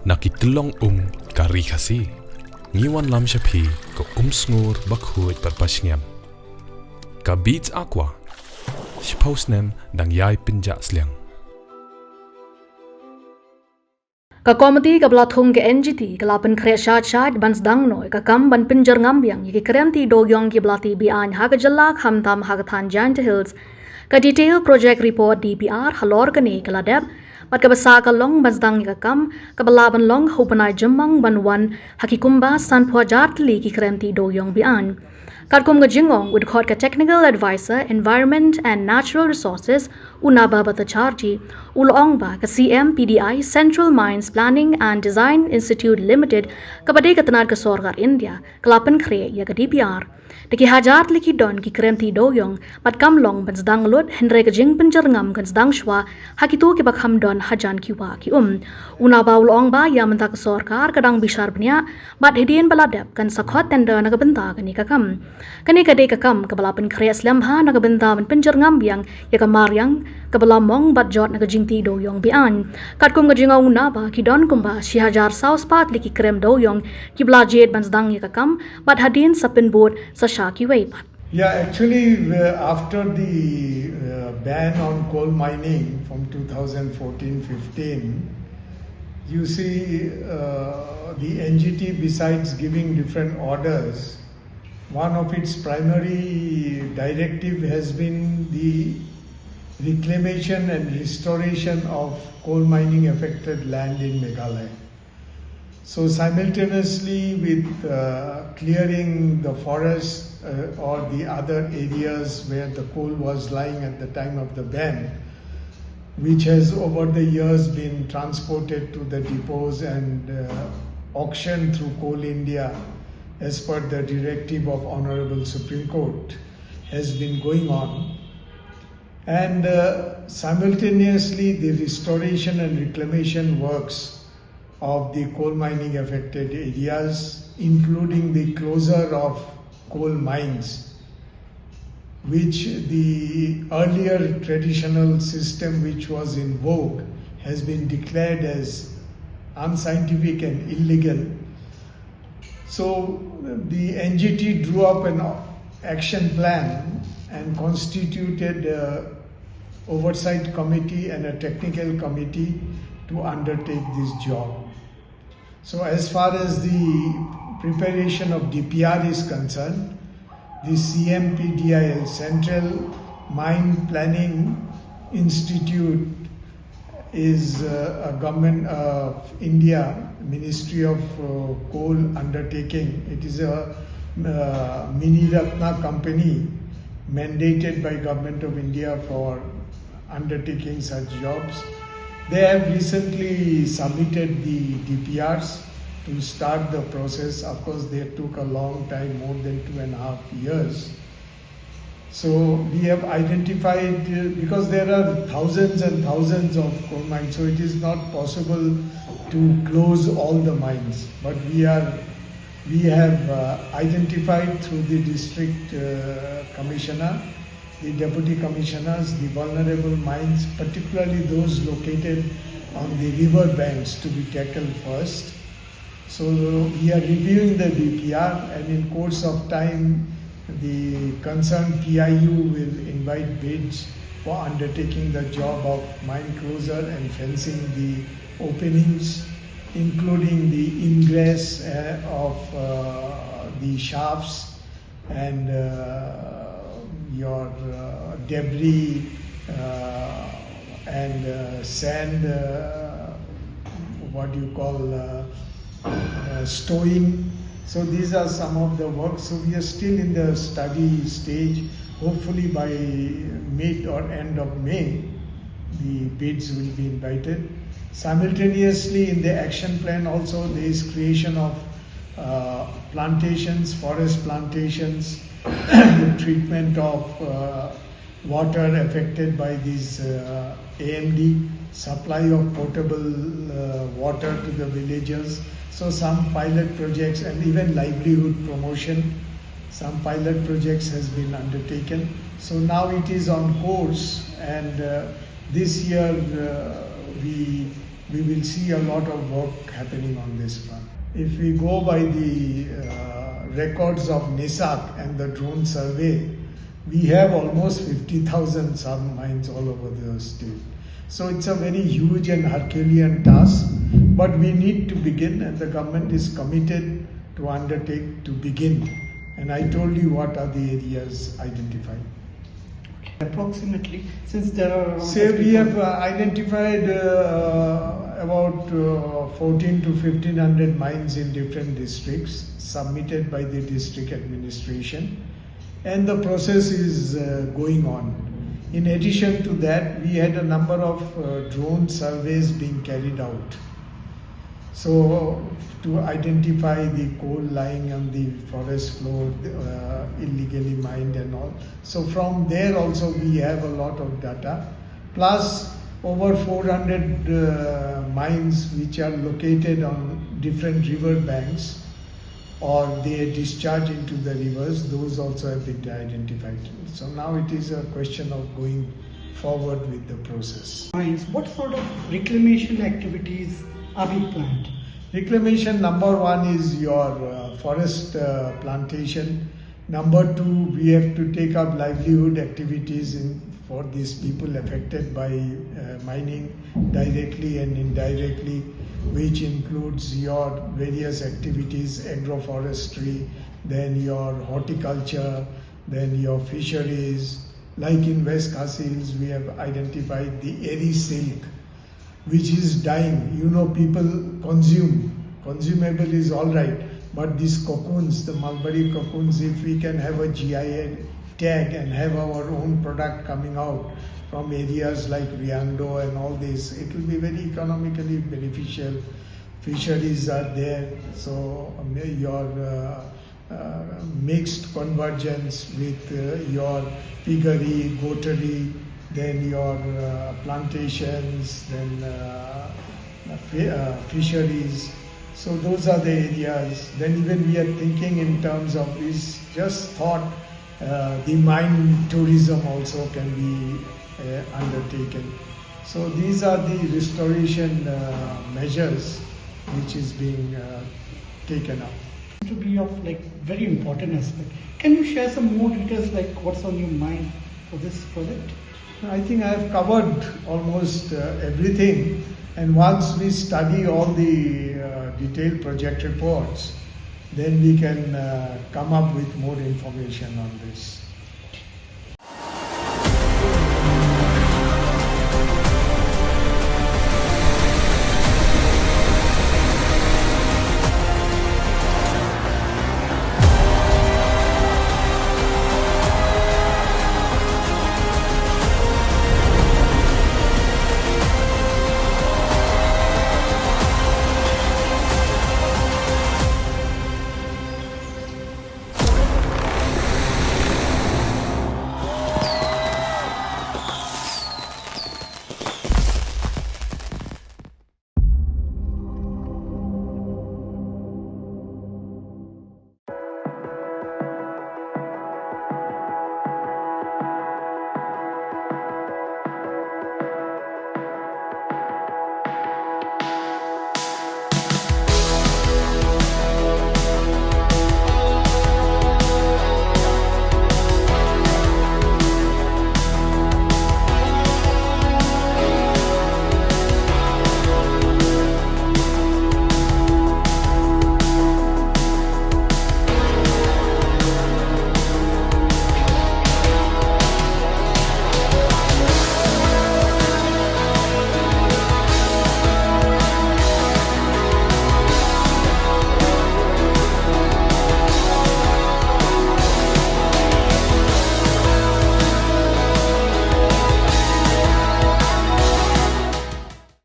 Nakitlong ka Ri Khasi ngiwan lam shapi ko sngur bakhuit parpashngam ka beats aqua shpausnem dang yai pinja sliang ka komati ka bla Thung ke NGT ka lapan khre shat ban Sdang noi ka kam ban pinjar ngam Biang ki Krem ti Dewiong ki blati Bian Hajar jylla hamtam Khasi Jaintia Hills ka detail project report DPR halor ka ne ka ladab Mat ka basa ka long ban Sdang ka kam ka balaban long hupanai jemang ban wan hakikumba san Hajar Tylli ki Krem ti Dewiong Bian Kadkum ka jingong with ka technical advisor environment and natural resources unaba batacharji ulong ba ka CMPDI Central Mines Planning and Design Institute Limited kabade ka tanar ka sorgar India kalapan khre ya ka DPR Deki Hajar liki don ki Krem ti Dewiong mat kam long ban Sdang lut henre ka jing penjar ngam kan Sdang shwa hakitu ki bakham don hajan kiwa ki unaba ulong ba ya menta ka sorkar kadang bishar bnya mat hedien baladap kan sakhot tender na ka benta ka ni ka kam Kani kadai ka kam kabalapan kreas lemha na kabenta man penjar ngam Biang ya ka maryang kabalamong bat jot na kajingti Dewiong Bian katkum kajingaw na ba ki don kumba si Hajar south part liki Krem Dewiong ki blajet ban Sdang ya ka kam bat hadin sa pinbot sa shaki way pat Yeah, actually after the ban on coal mining from 2014-15 you see the NGT besides giving different orders one of its primary directive has been the reclamation and restoration of coal mining affected land in Meghalaya. So simultaneously with clearing the forest or the other areas where the coal was lying at the time of the ban, which has over the years been transported to the depots and auctioned through Coal India as per the directive of Honorable Supreme Court has been going on and simultaneously the restoration and reclamation works of the coal mining affected areas including the closure of coal mines which the earlier traditional system which was in vogue has been declared as unscientific and illegal. So the NGT drew up an action plan and constituted an oversight committee and a technical committee to undertake this job. So as far as the preparation of DPR is concerned, the CMPDIL Central Mine Planning Institute is a government of India Ministry of Coal undertaking. It is a mini Ratna company mandated by Government of India for undertaking such jobs. They have recently submitted the DPRs to start the process. Of course, they took a long time, more than 2.5 years. So we have identified, because there are thousands and thousands of coal mines, so it is not possible to close all the mines. But we have identified through the district commissioner, the deputy commissioners, the vulnerable mines, particularly those located on the river banks to be tackled first. So we are reviewing the DPR and in course of time the concerned PIU will invite bids for undertaking the job of mine closure and fencing the openings, including the ingress of the shafts and your debris and sand, what you call stowing. So these are some of the work. So we are still in the study stage. Hopefully by mid or end of May, the bids will be invited. Simultaneously in the action plan also there is creation of plantations, forest plantations, treatment of water affected by these AMD, supply of potable water to the villagers. So some pilot projects and even livelihood promotion, some pilot projects has been undertaken. So now it is on course and this year we we will see a lot of work happening on this front. If we go by the records of NISAC and the drone survey, we have almost 50,000 sub-mines all over the state. So it's a very huge and Herculean task, but we need to begin, and the government is committed to undertake to begin. And I told you what are the areas identified. Approximately, since there are around say we have identified about 14 to 1500 mines in different districts submitted by the district administration, and the process is going on. In addition to that, we had a number of drone surveys being carried out. So to identify the coal lying on the forest floor, illegally mined and all. So from there also we have a lot of data. Plus over 400 mines which are located on different river banks, or they discharge into the rivers, those also have been identified. So now it is a question of going forward with the process. What sort of reclamation activities are being planned? Reclamation, number one is your forest plantation. Number two, we have to take up livelihood activities for these people affected by mining directly and indirectly, which includes your various activities, agroforestry, then your horticulture, then your fisheries. Like in West Khasi Hills, we have identified the Eri silk, which is dying. You know, people consumable is all right, but these cocoons, the mulberry cocoons, if we can have a GI tag and have our own product coming out from areas like Riando and all this, it will be very economically beneficial. Fisheries are there, so your mixed convergence with your piggery, goatery, then your plantations, then fisheries. So those are the areas. Then even we are thinking in terms of this, just thought the mine tourism also can be undertaken. So these are the restoration measures which is being taken up. To be of very important aspect. Can you share some more details like what's on your mind for this project? I think I have covered almost everything, and once we study all the detailed project reports, then we can come up with more information on this.